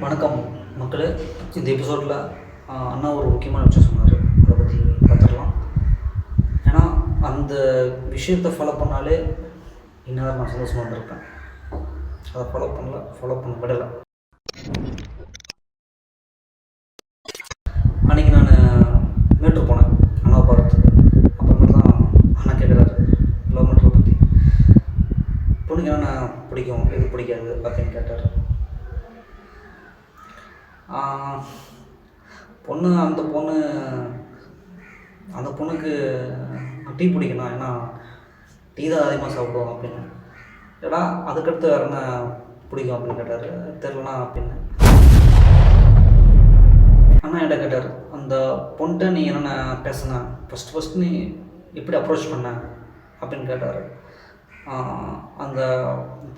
வணக்கம் மக்களே. இந்த எபிசோடில் அண்ணா ஒரு முக்கியமான விஷயம் சொன்னார். அதை பற்றி பார்த்துடலாம். ஏன்னா அந்த விஷயத்தை ஃபாலோ பண்ணாலே இன்னும் நான் சந்தோஷமாக இருந்திருப்பேன். அதை ஃபாலோ பண்ண விடலை. அன்றைக்கி நான் மீட்ரு போனேன் அண்ணாவை பார்க்கறதுக்கு. அப்புறமேட்டு தான் அண்ணா கேட்குறாரு லவ் மீட்டரை பற்றி. பொண்ணுக்கு என்னென்ன பிடிக்கும், எது பிடிக்காது அப்படின்னு கேட்டார். அந்த பொண்ணுக்கு டீ பிடிக்கணும், ஏன்னா டீ தான் அதிகமாக சாப்பிடுவோம் அப்படின்னு. ஏடா அதுக்கடுத்து வேறு என்ன பிடிக்கும் அப்படின்னு கேட்டார். தெரிலண்ணா அப்படின்னு. அண்ணா என்கிட்ட கேட்டார், அந்த பொண்ணுகிட்ட நீ என்னென்ன பேசுன, ஃபஸ்ட்டு நீ எப்படி அப்ரோச் பண்ண அப்படின்னு கேட்டார். அந்த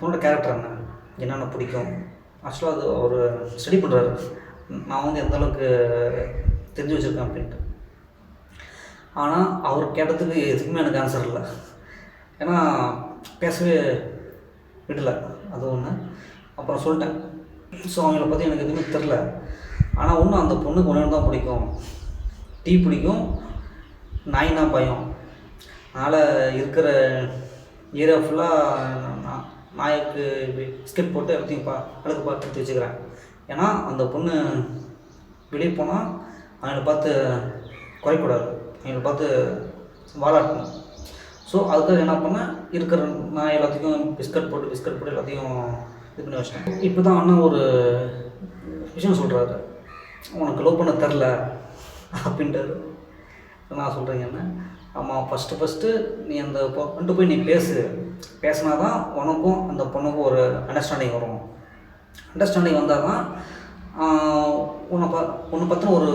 பொண்ணோட கேரக்டர் என்னென்ன பிடிக்கும். ஆக்சுவலாக அது ஒரு ஸ்டடி பண்ணுறாரு, நான் எந்தளவுக்கு தெரிஞ்சு வச்சுருக்கேன் அப்படின்ட்டு. ஆனால் அவர் கேட்டதுக்கு எதுக்குமே எனக்கு ஆன்சர் இல்லை. ஏன்னா பேசவே விடலை, அது ஒன்று. அப்புறம் சொல்லிட்டேன். ஸோ அவங்கள பற்றி எனக்கு எதுவுமே தெரில. ஆனால் ஒன்று, அந்த பொண்ணுக்கு ஒன்று தான் பிடிக்கும், டீ பிடிக்கும், நாய்னா பயம். அதனால் இருக்கிற ஏரியா ஃபுல்லாக நாய்க்கு பிஸ்கெட் போட்டு எல்லாத்தையும் அழுக்கு பார்த்து வச்சுக்கிறேன். ஏன்னா அந்த பொண்ணு வெளியே போனால் அவங்கள பார்த்து குறைக்கூடாது, அவங்கள பார்த்து வாழாட்டணும். ஸோ அதுக்காக என்ன பண்ணேன், இருக்கிற நான் எல்லாத்தையும் பிஸ்கட் போட்டு எல்லாத்தையும் இது பண்ணி வச்சிட்டேன். இப்போ தான் அண்ணா ஒரு விஷயம் சொல்கிறாரு, உனக்கு லவ் பண்ண தெரில அப்படின்ட்டாரு. நான் சொல்கிறேங்க என்ன, ஆமாம், ஃபஸ்ட்டு நீ அந்த பொண்ணு போய் நீ பேசினா தான் உனக்கும் அந்த பொண்ணுக்கும் ஒரு அண்டர்ஸ்டாண்டிங் வரும். அண்டர்ஸ்டாண்டிங் வந்தால் தான் உன்னை பற்றின ஒரு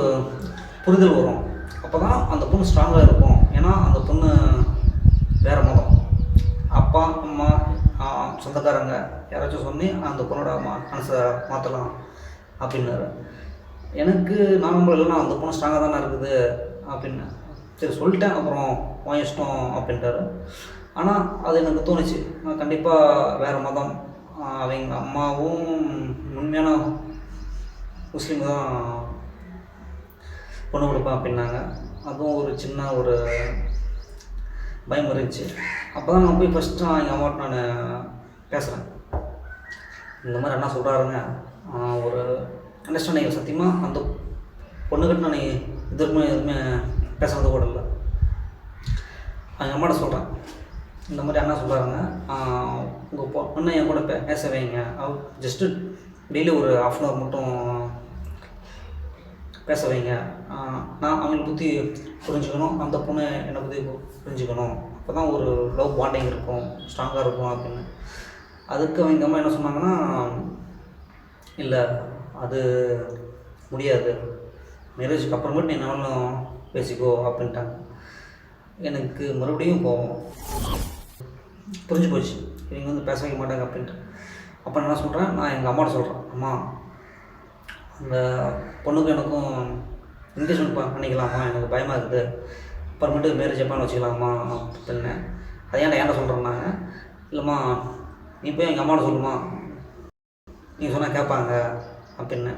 புரிதல் வரும். அப்போ தான் அந்த பொண்ணு ஸ்ட்ராங்காக இருக்கும். ஏன்னா அந்த பொண்ணு வேறு மதம், அப்பா அம்மா சொந்தக்காரங்க யாராச்சும் சொல்லி அந்த பொண்ணோட மனசை மாற்றலாம் அப்படின்னாரு. எனக்கு நான் நம்பர் இல்லைன்னா அந்த பொண்ணு ஸ்ட்ராங்காக தானே இருக்குது அப்படின்னு சரி சொல்லிட்டேன். அப்புறம் உன் இஷ்டம் அப்படின்ட்டாரு. ஆனால் அது எனக்கு தோணுச்சு, நான் கண்டிப்பாக வேறு மதம், அவங்க அம்மாவும் உண்மையான முஸ்லீம் தான் பொண்ணு கொடுப்பேன் அப்படின்னாங்க. அதுவும் ஒரு சின்ன ஒரு பயம் இருந்துச்சு. அப்போ தான் நான் போய் ஃபஸ்ட்டு எங்கள் அம்மாட்ட நான் பேசுகிறேன். இந்த மாதிரி அண்ணா சொல்கிறாருங்க, ஒரு அண்டர்ஸ்டாண்டிங் சத்தியமாக அந்த பொண்ணுக்கிட்ட நான் எதுவுமே பேசுகிறது கூட இல்லை. எங்கள் அம்மாட்ட சொல்கிறேன், இந்த மாதிரி அண்ணா சொல்கிறாருங்க, உங்கள் பொண்ணை என் கூட பேச வைங்க. ஜஸ்ட்டு டெய்லி ஒரு ½ அன் ஹவர் மட்டும் பேச வைங்க. நான் அவங்களை பற்றி புரிஞ்சுக்கணும், அந்த பொண்ணை என்னை பற்றி புரிஞ்சுக்கணும். அப்போ தான் ஒரு லவ் பாண்டிங் இருக்கும், ஸ்ட்ராங்காக இருக்கும் அப்படின்னு. அதுக்கு அவங்க அம்மா என்ன சொன்னாங்கன்னா, இல்லை அது முடியாது, மேரேஜுக்கு அப்புறமேட்டு நீ என்னாலும் பேசிக்கோ அப்படின்ட்டாங்க. எனக்கு மறுபடியும் போவோம் புரிஞ்சு போச்சு, இவங்க பேச வைக்க மாட்டாங்க அப்படின்ட்டு. அப்போ நான் என்ன சொல்கிறேன், நான் எங்கள் அம்மாட்ட சொல்கிறேன், அம்மா அந்த பொண்ணுக்கு எனக்கும் என்கேஜ்மெண்ட் பண்ணிக்கலாமா, எனக்கு பயமாக இருக்குது, அப்புறமேட்டு மேரேஜ் எப்போ வச்சுக்கலாமா அப்படின்னு. அதை ஏன்டா சொல்கிறேன்னாங்க, இல்லைம்மா நீ போய் எங்கள் அம்மாட்ட சொல்லுமா, நீங்கள் சொன்னால் கேட்பாங்க அப்படின்னு.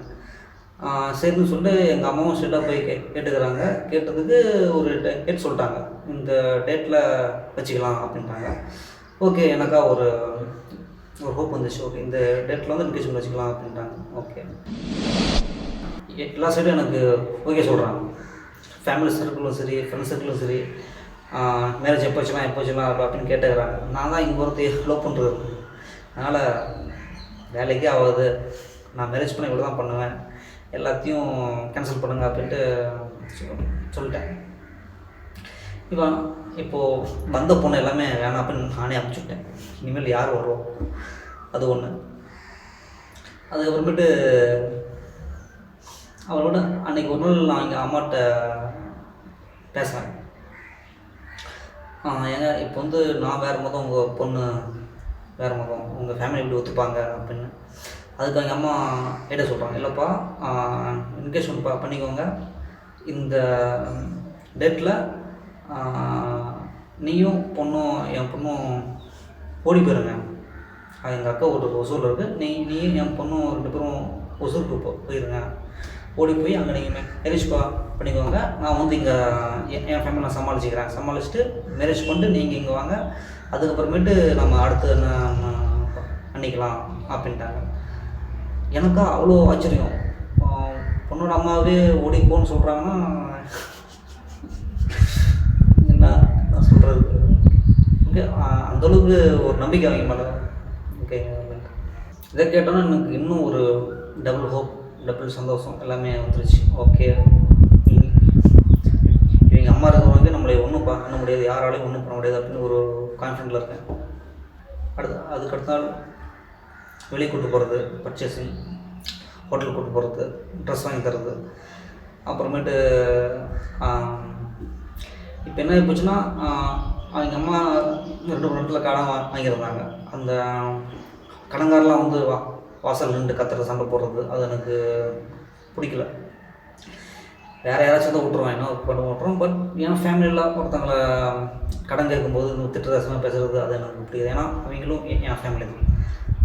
சரின்னு சொல்லிட்டு எங்கள் அம்மாவும் ஸ்ட்ரெயிட்டாக போய் கேட்டுக்கிறாங்க. கேட்டதுக்கு ஒரு டேட் சொல்லிட்டாங்க, இந்த டேட்டில் வச்சுக்கலாம் அப்படின்ட்டாங்க. ஓகே, எனக்கா ஒரு ஹோப் வந்துச்சு. ஓகே, இந்த டேட்டில் என்கேஜ்மெண்ட் வச்சுக்கலாம் அப்படின்ட்டாங்க. ஓகே, எல்லா சைடும் எனக்கு ஓகே சொல்கிறாங்க. ஃபேமிலி சர்க்கிளும் சரி, ஃப்ரெண்ட்ஸ் சர்க்கிளும் சரி, மேரேஜ் எப்போ வச்சுக்கலாம் அப்படின்னு கேட்டுக்கிறாங்க. நான் தான் இங்கே ஒருத்தி லவ் பண்ணுறது, அதனால் வேலைக்கே ஆகாது, நான் மேரேஜ் பண்ண இவ்வளோ தான் பண்ணுவேன், எல்லாத்தையும் கேன்சல் பண்ணுங்க அப்படின்ட்டு சொல்லிட்டேன். இப்போது வந்த பொண்ணு எல்லாமே வேணாம் அப்படின்னு நானே அனுப்பிச்சுட்டேன். இனிமேல் யார் வருவோம், அது ஒன்று. அதுக்கப்புறமேட்டு அவரோட அன்றைக்கி ஒரு நாள் நான் எங்கள் அம்மாட்ட பேசுகிறேன். ஏங்க இப்போ நான் வேறு மதம், உங்கள் பொண்ணு வேறு மதம், உங்கள் ஃபேமிலி எப்படி ஒத்துப்பாங்க அப்படின்னு. அதுக்கு எங்கள் அம்மா ஏட்ட சொல்கிறாங்க, இல்லைப்பா என்கேஜ்மெண்ட் பண்ணிக்கோங்க, இந்த டேட்டில் நீயும் பொண்ணும் என் பொண்ணும் ஓடி போயிருங்க. அது எங்கள் அக்கா ஒரு ஒசூரில் இருக்குது, நீயும் என் பொண்ணும் 2 பேரும் ஒசூருக்கு போயிருங்க, ஓடி போய் அங்கே நீங்கள் மேரேஜ் பண்ணிக்கோங்க, நான் வந்து இங்கே என் ஃபேமிலி நான் சமாளிச்சுட்டு மேரேஜ் பண்ணிட்டு நீங்கள் இங்கே வாங்க, அதுக்கப்புறமேட்டு நம்ம அடுத்து பண்ணிக்கலாம் அப்படின்ட்டாங்க. எனக்கு அவ்வளோ ஆச்சரியம். பொண்ணோட அம்மாவே ஓடி போன்னு சொல்கிறாங்கன்னா என்ன நான் சொல்கிறது. ஓகே, அந்தளவுக்கு ஒரு நம்பிக்கை அவங்க மேலே. ஓகே, இதை கேட்டோன்னா எனக்கு இன்னும் ஒரு டபுள் ஹோப், டபுள் சந்தோஷம் எல்லாமே வந்துருச்சு. ஓகே, இவங்க அம்மா இருக்கிறவங்க நம்மளை ஒன்றும் பண்ண முடியாது, யாராலையும் ஒன்றும் பண்ண முடியாது அப்படின்னு ஒரு கான்ஃபிடென்ட்டில் இருக்கேன். அதுக்கடுத்தால் வெளியே கூப்பிட்டு போகிறது, பர்ச்சேசிங், ஹோட்டலுக்கு கூப்பிட்டு போகிறது, ட்ரெஸ் வாங்கி தர்றது. அப்புறமேட்டு இப்போ என்ன போச்சுன்னா, அவங்க அம்மா 2 இடத்துல கடன் வாங்கியிருந்தாங்க. அந்த கடன்காரெலாம் வந்து வாசல் நின்று கத்துற சண்டை போடுறது அது எனக்கு பிடிக்கல. வேறு யாராச்சும் தான் விட்ருவேன், என்ன பண்ண விட்ருவோம். பட் என் ஃபேமிலியில் ஒருத்தவங்களை கடன் கேட்கும்போது திட்டுதாசமாக பேசுகிறது அது எனக்கு பிடிக்குது. ஏன்னா அவங்களும் என் ஃபேமிலி தான்.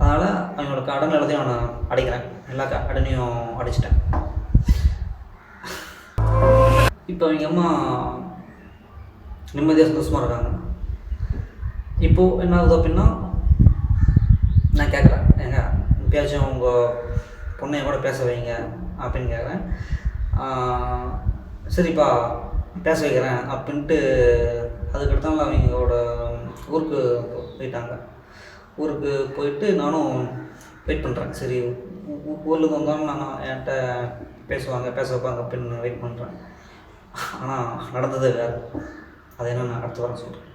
அதனால் அவங்களோட கடன் எல்லாத்தையும் நான் அடைக்கிறேன், எல்லா கடனையும் அடைச்சிட்டேன். இப்போ அவங்க அம்மா நிம்மதியாக சந்தோஷமாக இருக்காங்க. இப்போது என்ன ஆகுது அப்படின்னா, நான் கேட்குறேன், ஏங்க எப்பயாச்சும் உங்கள் பொண்ணை கூட பேச வைங்க அப்படின்னு கேட்குறேன். சரிப்பா பேச வைக்கிறேன் அப்படின்ட்டு அதுக்கடுத்தாலும் அவங்களோட ஊருக்கு போயிட்டாங்க. ஊருக்கு போயிட்டு நானும் வெயிட் பண்ணுறேன். சரி, ஊரில் வந்தாலும் நான் என்கிட்ட பேச வைப்பாங்க அப்படின்னு வெயிட் பண்ணுறேன். ஆனால் நடந்தது வேறு. அதை என்ன நான் அடுத்த வாரம் சொல்கிறேன்.